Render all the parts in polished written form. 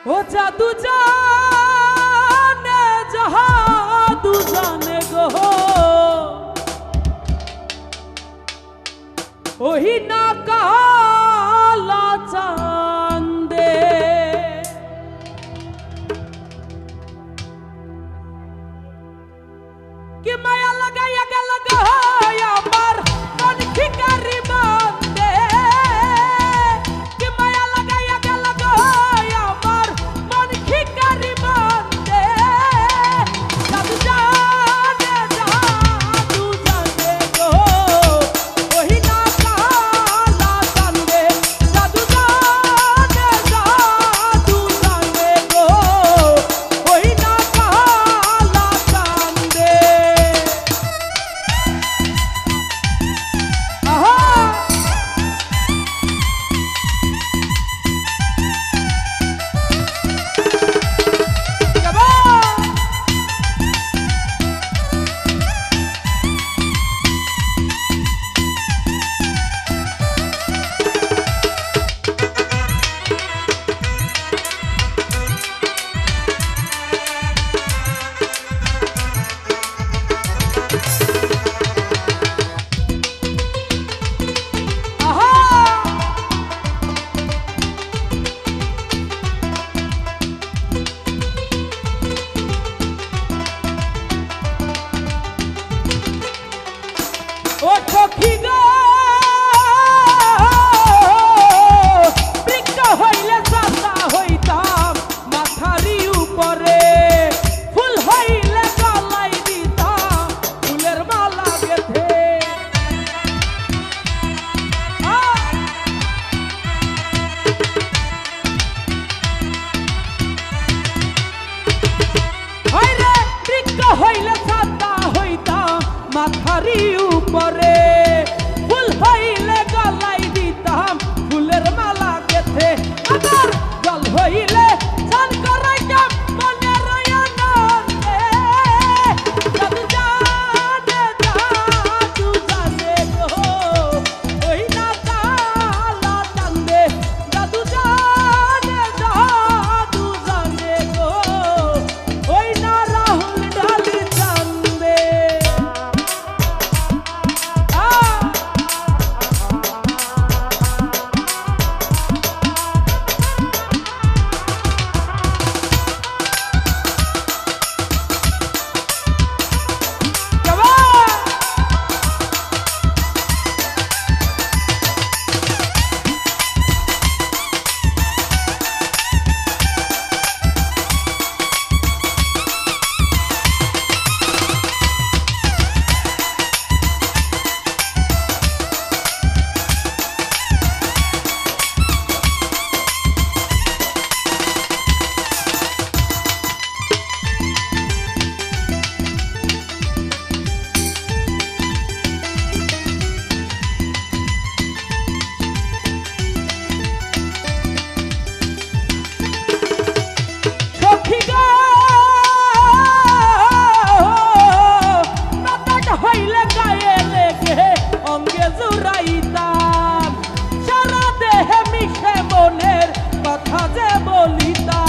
ও জাদু জানে জাদু জানে গো ওহি না কালা চাঁদে কি মায়া লাগাইয়া গেল গো আমার মন ভিখারি বান্দে কি মায়া লাগাইয়া গেল গো আমার মন ভিখারি বান্দে জাদু জানে জাদু জানে গো ওহি না কালা চাঁদে জাদু জানে জাদু জানে গো ওহি না কালা চাঁদে ও সখী গো বৃক্ষ হইলে চাঁদা হইতাম মাথারি উপরে ফুল হইলে গলাই দিতাম ফুলের মালা গেথে হইলে বৃক্ষ হইলে চাঁদা হইতাম মাথারি উপরে ফুল হইলে গলাই দিতাম ফুলের মালা গেথে আবার জল হইলে স্নান করাইতাম মনের আনন্দে জাদু জানে জাদু জানে গো ওই না কালা চাঁদে জাদু জানে জাদু জানে গো ওই না রাহুল ঢালি চাঁদে হইলে গায়ে লেগে অঙ্গে জুড়াইতাম সারা দেহে মিশে মনের কথা যে বলিতাম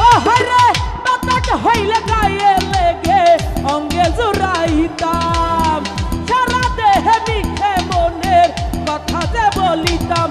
ও হরে বাতাস হইলে গায়ে লেগে অঙ্গে জুড়াইতাম সারা দেহে মিশে মনের কথা যে বলিতাম